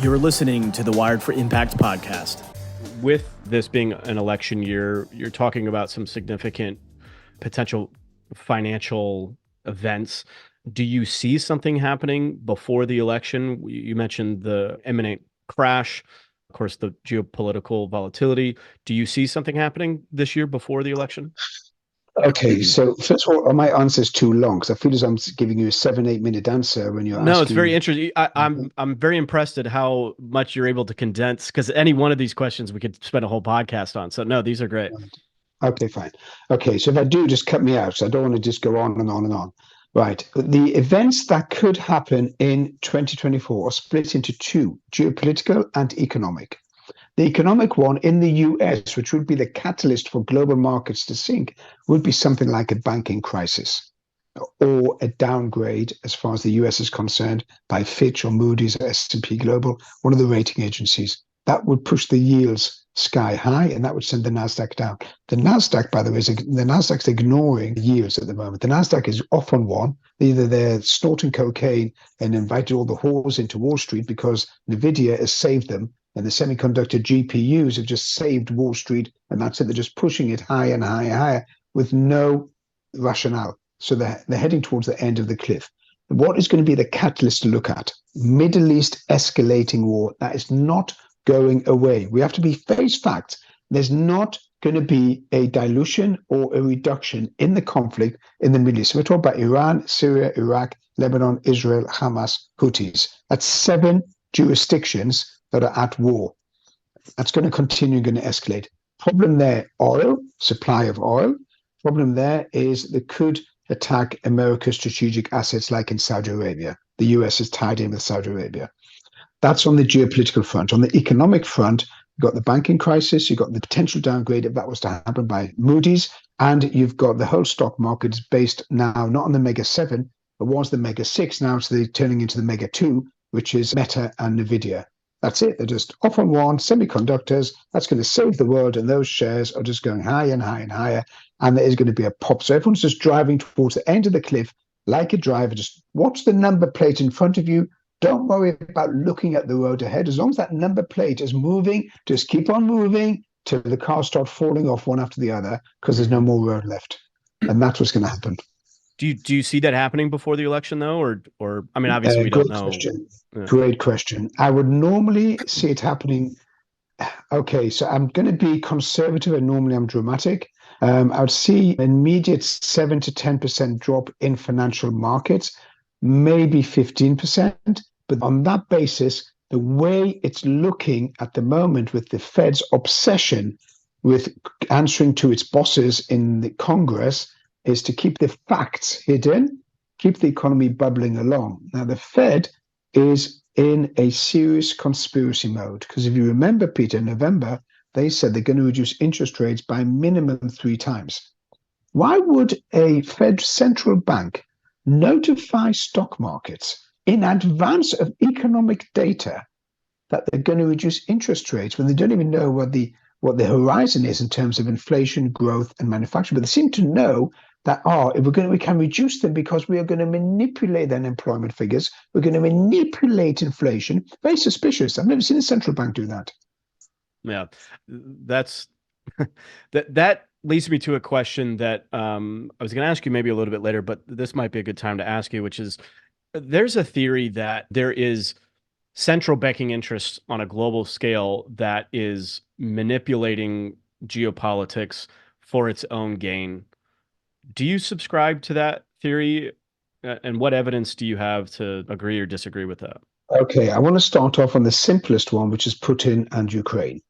You're listening to the Wired for Impact podcast. With this being an election year, you're talking about some significant potential financial events. Do you see something happening before the election? You mentioned the imminent crash, of course, the geopolitical volatility. Do you see something happening this year before the election? Okay, so first of all, my answer is too long because I feel as I'm giving you a 7-8 minute answer when you're asking. No, it's very interesting. I'm very impressed at how much you're able to condense, because any one of these questions we could spend a whole podcast on. So no, these are great. Okay, fine. Okay, so if I do, just cut me out. So I don't want to just go on and on and on. Right. The events that could happen in 2024 are split into two: geopolitical and economic. The economic one in the US, which would be the catalyst for global markets to sink, would be something like a banking crisis or a downgrade, as far as the US is concerned, by Fitch or Moody's or S&P Global, one of the rating agencies. That would push the yields sky high, and that would send the NASDAQ down. The NASDAQ, by the way, the NASDAQ's ignoring yields at the moment. The NASDAQ is off on one. Either they're snorting cocaine and invited all the whores into Wall Street because NVIDIA has saved them, and the semiconductor GPUs have just saved Wall Street, and that's it. They're just pushing it higher and higher and higher with no rationale. So they're heading towards the end of the cliff. What is going to be the catalyst to look at? Middle East escalating war. That is not going away. We have to face facts. There's not going to be a dilution or a reduction in the conflict in the Middle East. So we're talking about Iran, Syria, Iraq, Lebanon, Israel, Hamas, Houthis. That's 7 jurisdictions that are at war. That's going to continue, going to escalate. Problem there, oil, supply of oil. Problem there is they could attack America's strategic assets like in Saudi Arabia. The US is tied in with Saudi Arabia. That's on the geopolitical front. On the economic front, you've got the banking crisis, you've got the potential downgrade if that was to happen by Moody's, and you've got the whole stock market is based now not on the Mega 7, but was the Mega 6 now, so they're turning into the Mega 2, which is Meta and NVIDIA. That's it. They're just off on one, semiconductors. That's going to save the world, and those shares are just going higher and higher and higher, and there is going to be a pop. So everyone's just driving towards the end of the cliff like a driver. Just watch the number plate in front of you. Don't worry about looking at the road ahead. As long as that number plate is moving, just keep on moving till the cars start falling off one after the other, because there's no more road left. And that's what's going to happen. Do you see that happening before the election, though? Or I mean, obviously we don't know. Question. Yeah. Great question. I would normally see it happening. Okay, so I'm going to be conservative, and normally I'm dramatic. I would see an immediate 7 to 10% drop in financial markets, maybe 15%. But on that basis, the way it's looking at the moment with the Fed's obsession with answering to its bosses in the Congress is to keep the facts hidden, keep the economy bubbling along. Now, the Fed is in a serious conspiracy mode, because if you remember, Peter, in November, they said they're going to reduce interest rates by minimum 3 times. Why would a Fed central bank notify stock markets in advance of economic data that they're going to reduce interest rates when they don't even know what the horizon is in terms of inflation, growth, and manufacturing? But they seem to know that if we can reduce them because we are going to manipulate the unemployment figures. We're going to manipulate inflation. Very suspicious. I've never seen a central bank do that. Yeah, that's that leads me to a question that I was going to ask you maybe a little bit later, but this might be a good time to ask you, which is, there's a theory that there is central banking interest on a global scale that is manipulating geopolitics for its own gain. Do you subscribe to that theory? And what evidence do you have to agree or disagree with that? Okay, I want to start off on the simplest one, which is Putin and Ukraine.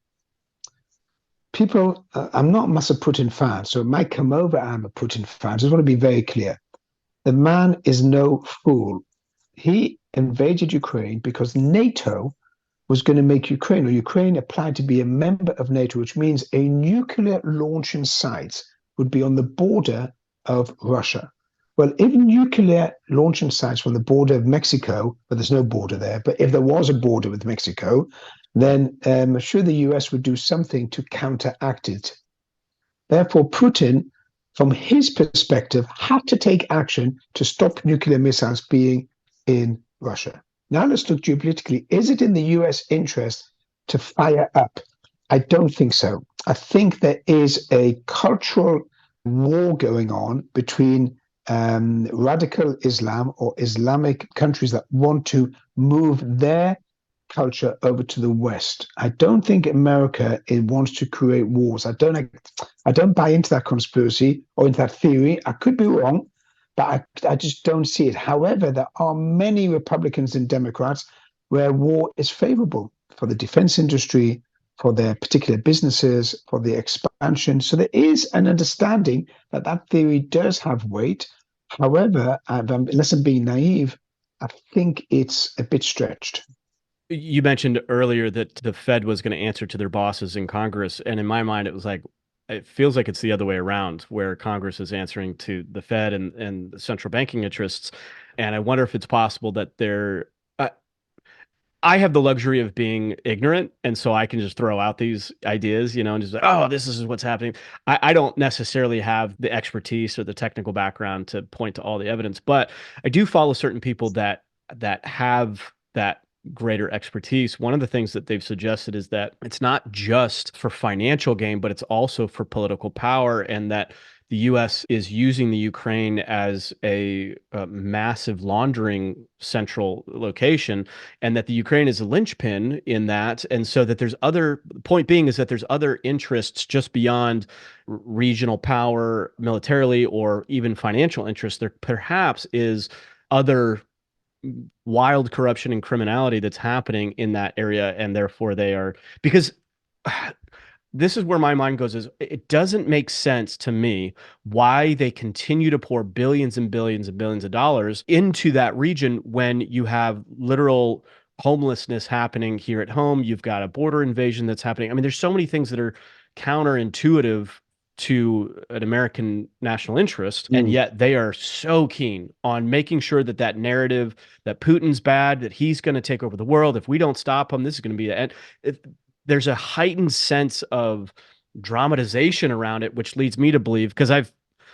People, I'm not a massive Putin fan, so it might come over I'm a Putin fan. I just want to be very clear. The man is no fool. He invaded Ukraine because NATO was going to make Ukraine, or Ukraine applied to be a member of NATO, which means a nuclear launching site would be on the border of Russia. Well, if nuclear launching sites from the border of Mexico, but there's no border there, but if there was a border with Mexico, then I'm sure the US would do something to counteract it. Therefore, Putin, from his perspective, had to take action to stop nuclear missiles being in Russia. Now let's look geopolitically. Is it in the US interest to fire up? I don't think so. I think there is a cultural war going on between radical Islam or Islamic countries that want to move their culture over to the West. I don't think America wants to create wars. I don't buy into that conspiracy or into that theory. I could be wrong, but I just don't see it. However, there are many Republicans and Democrats where war is favorable for the defense industry, for their particular businesses, for the expansion. So there is an understanding that that theory does have weight. However, unless I'm being naive, I think it's a bit stretched. You mentioned earlier that the Fed was going to answer to their bosses in Congress. And in my mind, it was like, it feels like it's the other way around, where Congress is answering to the Fed and the central banking interests. And I wonder if it's possible that I have the luxury of being ignorant, and so I can just throw out these ideas, and just like, oh, this is what's happening. I don't necessarily have the expertise or the technical background to point to all the evidence, but I do follow certain people that have that greater expertise. One of the things that they've suggested is that it's not just for financial gain, but it's also for political power, and that the U.S. is using the Ukraine as a massive laundering central location, and that the Ukraine is a linchpin in that. And so that there's other, point being is that there's other interests just beyond regional power militarily or even financial interests. There perhaps is other wild corruption and criminality that's happening in that area, and therefore they are, because this is where my mind goes, is it doesn't make sense to me why they continue to pour billions and billions and billions of dollars into that region when you have literal homelessness happening here at home. You've got a border invasion that's happening. I mean, there's so many things that are counterintuitive to an American national interest, and yet they are so keen on making sure that that narrative that Putin's bad, that he's going to take over the world, if we don't stop him, this is going to be the end. There's a heightened sense of dramatization around it, which leads me to believe, because I've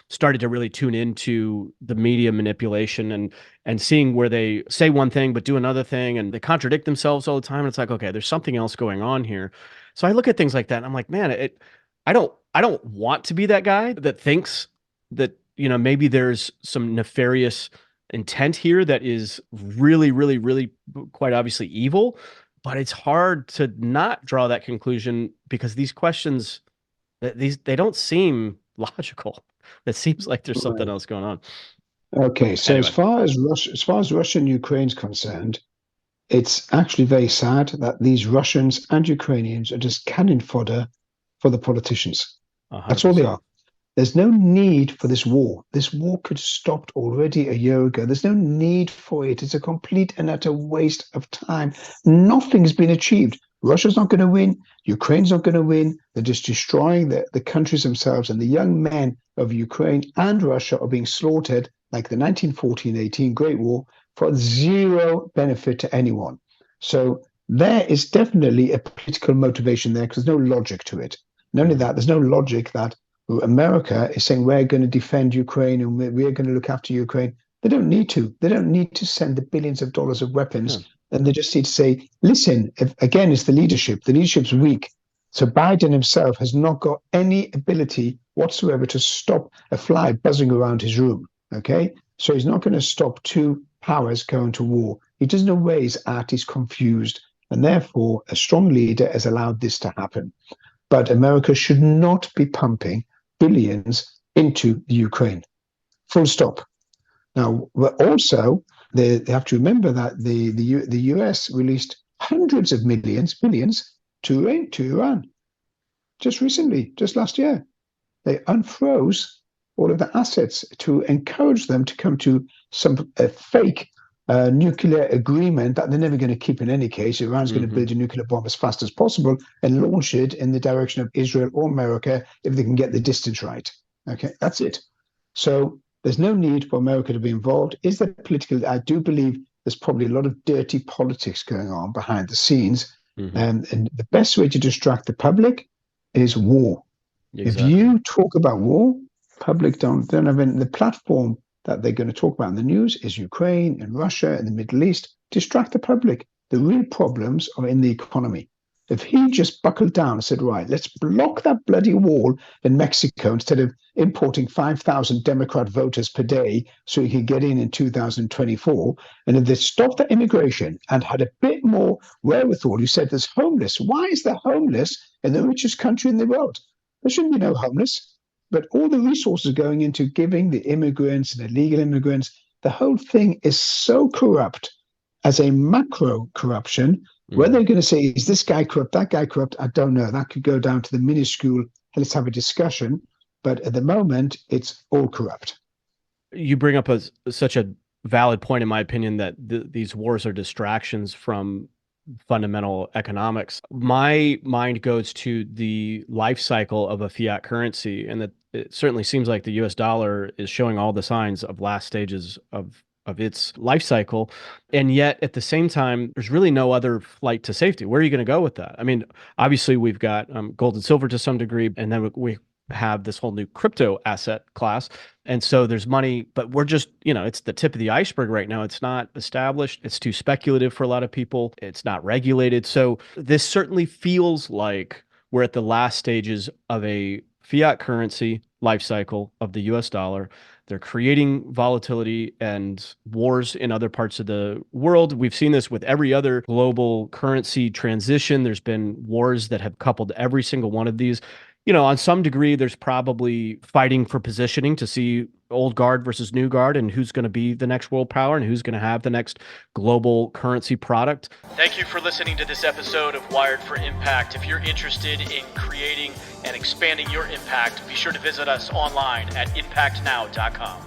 started to really tune into the media manipulation and seeing where they say one thing but do another thing, and they contradict themselves all the time. And it's like, okay, there's something else going on here. So I look at things like that and I'm like, man, I don't want to be that guy that thinks that, maybe there's some nefarious intent here that is really, really, really quite obviously evil. But it's hard to not draw that conclusion, because these questions, they don't seem logical. It seems like there's something else going on. Okay, so Anyway. as far as Russia and Ukraine's concerned, it's actually very sad that these Russians and Ukrainians are just cannon fodder for the politicians. 100%. That's all they are. There's no need for this war. This war could have stopped already a year ago. There's no need for it. It's a complete and utter waste of time. Nothing's been achieved. Russia's not going to win. Ukraine's not going to win. They're just destroying the countries themselves. And the young men of Ukraine and Russia are being slaughtered like the 1914-18 Great War for zero benefit to anyone. So there is definitely a political motivation there, because there's no logic to it. Not only that, there's no logic that America is saying we're going to defend Ukraine and we're going to look after Ukraine. They don't need to. They don't need to send the billions of dollars of weapons. Yeah. And they just need to say, listen, again, it's the leadership. The leadership's weak. So Biden himself has not got any ability whatsoever to stop a fly buzzing around his room. Okay? So he's not going to stop two powers going to war. He doesn't know where he's at. He's confused. And therefore, a strong leader has allowed this to happen. But America should not be pumping billions into the Ukraine. Full stop. Now, also, they have to remember that the US released hundreds of billions to Iran just recently, just last year. They unfroze all of the assets to encourage them to come to some fake nuclear agreement that they're never going to keep in any case. Iran's going to build a nuclear bomb as fast as possible and launch it in the direction of Israel or America if they can get the distance right. Okay, that's it. So there's no need for America to be involved. Is there political? I do believe there's probably a lot of dirty politics going on behind the scenes. And the best way to distract the public is war. Exactly. If you talk about war, public don't have the platform that they're going to talk about in the news is Ukraine and Russia and the Middle East. Distract the public. The real problems are in the economy. If he just buckled down and said, right, let's block that bloody wall in Mexico instead of importing 5,000 Democrat voters per day so he could get in 2024, and if they stopped the immigration and had a bit more wherewithal, you said there's homeless. Why is there homeless in the richest country in the world? There shouldn't be no homeless. But all the resources going into giving the immigrants and illegal immigrants, the whole thing is so corrupt as a macro corruption. Whether they're going to say, is this guy corrupt, that guy corrupt, I don't know. That could go down to the minuscule, let's have a discussion. But at the moment, it's all corrupt. You bring up such a valid point, in my opinion, that these wars are distractions from fundamental economics. My mind goes to the life cycle of a fiat currency, and that it certainly seems like the US dollar is showing all the signs of last stages of its life cycle. And yet at the same time, there's really no other flight to safety. Where are you going to go with that? I mean, obviously we've got gold and silver to some degree, and then we have this whole new crypto asset class. And so there's money, but we're just, it's the tip of the iceberg right now. It's not established. It's too speculative for a lot of people. It's not regulated. So this certainly feels like we're at the last stages of a fiat currency life cycle of the US dollar. They're creating volatility and wars in other parts of the world. We've seen this with every other global currency transition. There's been wars that have coupled every single one of these. On some degree, there's probably fighting for positioning to see old guard versus new guard and who's going to be the next world power and who's going to have the next global currency product. Thank you for listening to this episode of Wired for Impact. If you're interested in creating and expanding your impact, be sure to visit us online at impactnow.com.